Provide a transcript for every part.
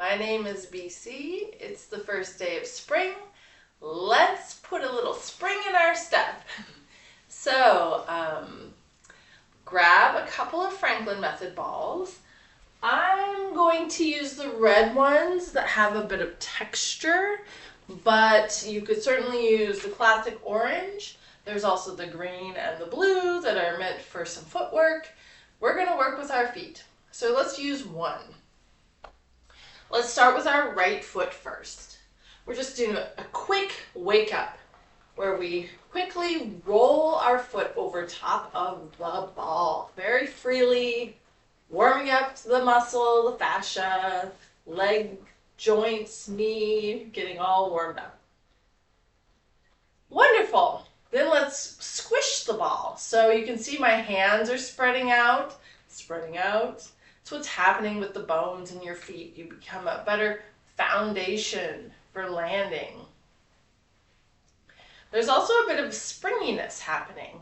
My name is BC. It's the first day of spring. Let's put a little spring in our step. So, grab a couple of Franklin Method balls. I'm going to use the red ones that have a bit of texture, but you could certainly use the classic orange. There's also the green and the blue that are meant for some footwork. We're going to work with our feet. So let's use one. Let's start with our right foot first. We're just doing a quick wake up where we quickly roll our foot over top of the ball very freely, warming up the muscle, the fascia, leg joints, knee, getting all warmed up. Wonderful. Then let's squish the ball. So you can see my hands are spreading out. It's what's happening with the bones in your feet. You become a better foundation for landing. There's also a bit of springiness happening.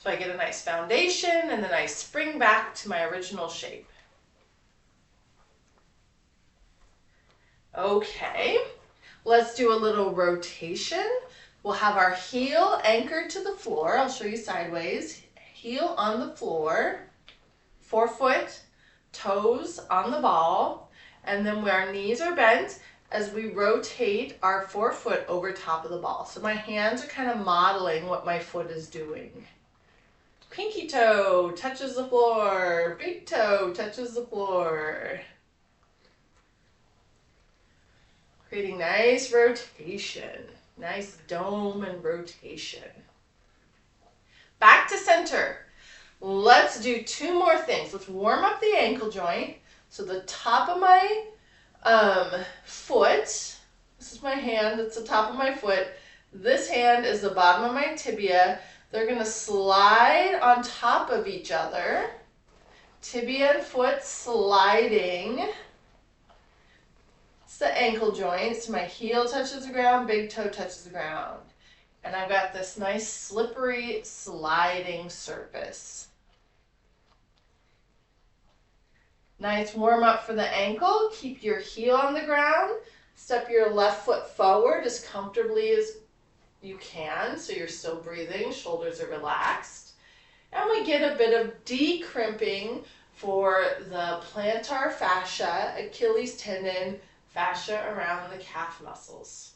So I get a nice foundation and then I spring back to my original shape. Okay, let's do a little rotation. We'll have our heel anchored to the floor. I'll show you sideways. Heel on the floor, forefoot, toes on the ball, and then our knees are bent as we rotate our forefoot over top of the ball. So my hands are kind of modeling what my foot is doing. Pinky toe touches the floor, big toe touches the floor. Creating nice rotation, nice dome and rotation. Back to center. Let's do two more things. Let's warm up the ankle joint. So the top of my foot, this is my hand, that's the top of my foot. This hand is the bottom of my tibia. They're going to slide on top of each other. Tibia and foot sliding. It's the ankle joints. My heel touches the ground, big toe touches the ground. And I've got this nice slippery sliding surface. Nice warm up for the ankle. Keep your heel on the ground. Step your left foot forward as comfortably as you can so you're still breathing. Shoulders are relaxed. And we get a bit of decrimping for the plantar fascia, Achilles tendon, fascia around the calf muscles.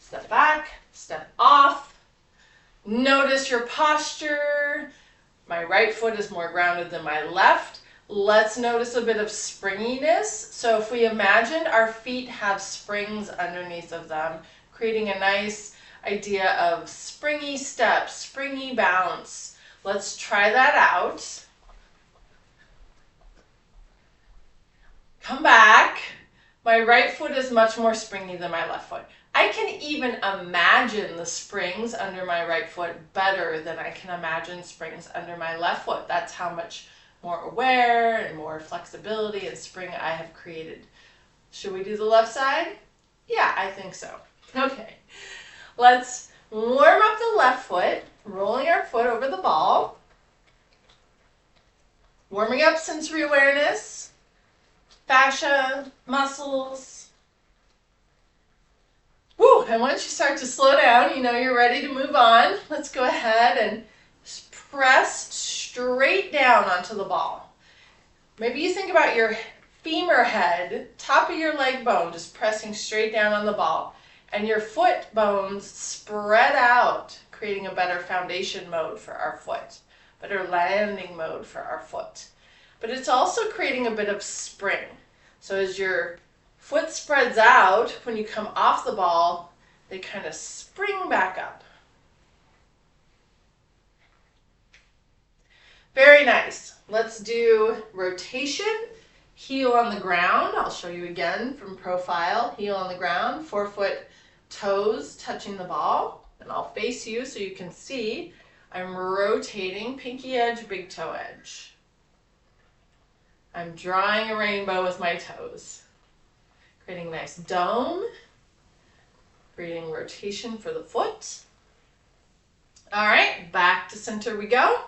Step back, step off. Notice your posture. My right foot is more grounded than my left. Let's notice a bit of springiness. So if we imagine our feet have springs underneath of them, creating a nice idea of springy step, springy bounce. Let's try that out. Come back. My right foot is much more springy than my left foot. I can even imagine the springs under my right foot better than I can imagine springs under my left foot. That's how much more aware and more flexibility and spring I have created. Should we do the left side? Yeah, I think so. Okay, let's warm up the left foot, rolling our foot over the ball. Warming up sensory awareness, fascia, muscles. Woo, and once you start to slow down, you know you're ready to move on. Let's go ahead and press straight down onto the ball. Maybe you think about your femur head, top of your leg bone, just pressing straight down on the ball. And your foot bones spread out, creating a better foundation mode for our foot, better landing mode for our foot. But it's also creating a bit of spring. So as your foot spreads out, when you come off the ball, they kind of spring back up. Very nice. Let's do rotation. Heel on the ground. I'll show you again from profile. Heel on the ground, forefoot, toes touching the ball. And I'll face you so you can see I'm rotating pinky edge, big toe edge. I'm drawing a rainbow with my toes. Creating a nice dome, creating rotation for the foot. All right, back to center we go.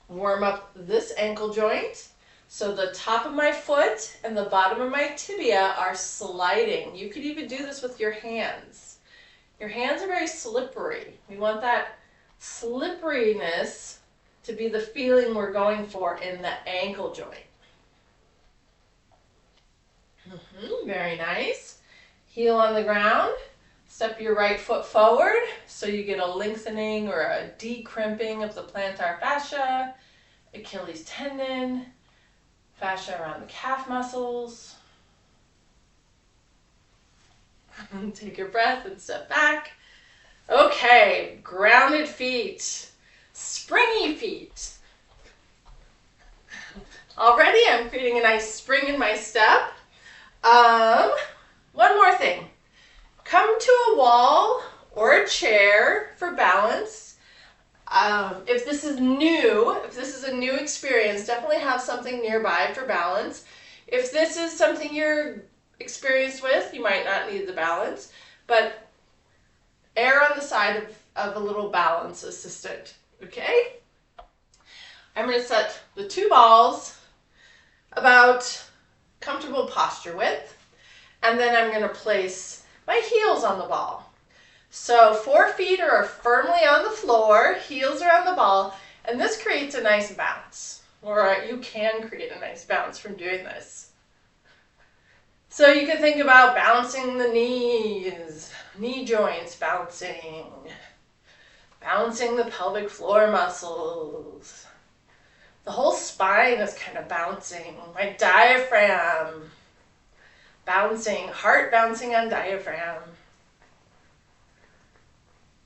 Warm up this ankle joint. So the top of my foot and the bottom of my tibia are sliding. You could even do this with your hands. Your hands are very slippery. We want that slipperiness to be the feeling we're going for in the ankle joint. Very nice. Heel on the ground. Step your right foot forward so you get a lengthening or a decrimping of the plantar fascia, Achilles tendon, fascia around the calf muscles. Take your breath and step back. Okay, grounded feet, springy feet. Already I'm creating a nice spring in my step. One more thing. Come to a wall or a chair for balance. If this is a new experience, definitely have something nearby for balance. If this is something you're experienced with, you might not need the balance, but err on the side of a little balance assistant, okay? I'm going to set the two balls about comfortable posture width, and then I'm going to place my heels on the ball. So 4 feet are firmly on the floor, heels are on the ball, and this creates a nice bounce, or you can create a nice bounce from doing this. So you can think about bouncing the knees, knee joints bouncing, bouncing the pelvic floor muscles. The whole spine is kind of bouncing, my diaphragm bouncing, heart bouncing on diaphragm.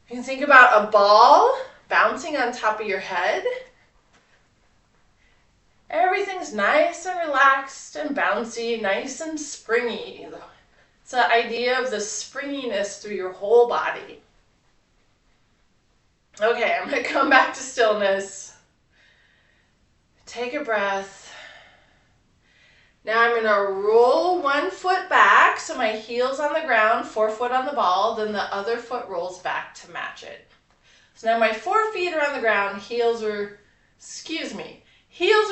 You can think about a ball bouncing on top of your head. Everything's nice and relaxed and bouncy, nice and springy. It's the idea of the springiness through your whole body. Okay, I'm going to come back to stillness. Take a breath. Now I'm going to roll one foot back, so my heel's on the ground, 4 foot on the ball, then the other foot rolls back to match it. So now my 4 feet are on the ground, heels are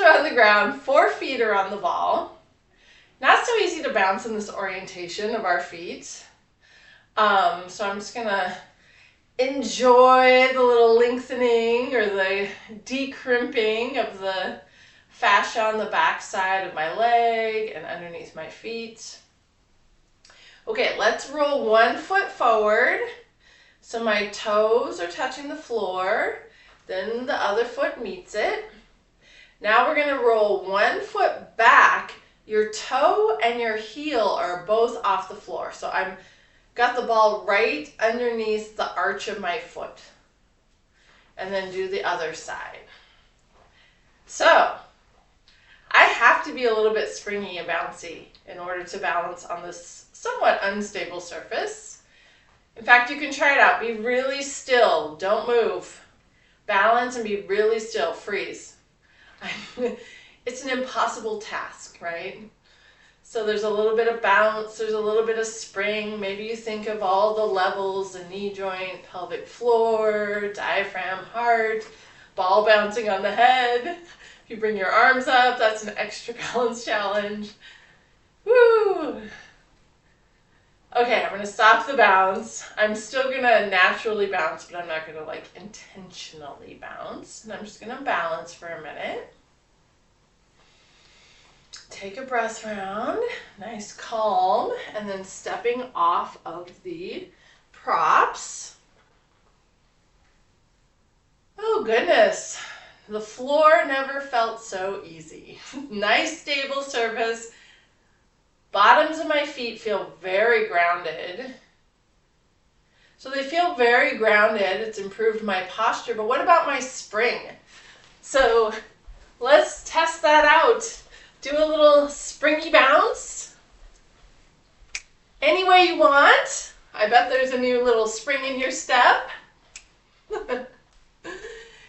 on the ground, 4 feet are on the ball. Not so easy to bounce in this orientation of our feet. So I'm just going to enjoy the little lengthening or the decrimping of the fascia on the back side of my leg and underneath my feet. Okay, let's roll 1 foot forward so my toes are touching the floor, then the other foot meets it. Now we're going to roll 1 foot back. Your toe and your heel are both off the floor. So I've got the ball right underneath the arch of my foot. And then do the other side. So I have to be a little bit springy and bouncy in order to balance on this somewhat unstable surface. In fact, you can try it out. Be really still. Don't move. Balance and be really still. Freeze. It's an impossible task, right? So there's a little bit of bounce. There's a little bit of spring. Maybe you think of all the levels, the knee joint, pelvic floor, diaphragm, heart, ball bouncing on the head. If you bring your arms up, that's an extra balance challenge. Woo! Okay, I'm going to stop the bounce. I'm still going to naturally bounce, but I'm not going to intentionally bounce. And I'm just going to balance for a minute. Take a breath round, nice calm, and then stepping off of the props. Oh goodness. The floor never felt so easy. Nice stable surface. Bottoms of my feet feel very grounded. So they feel very grounded. It's improved my posture. But what about my spring? So let's test that out. Do a little springy bounce. Any way you want. I bet there's a new little spring in your step.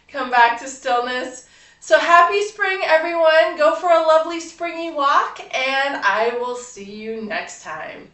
Come back to stillness. So happy spring, everyone. Go for a lovely springy walk, and I will see you next time.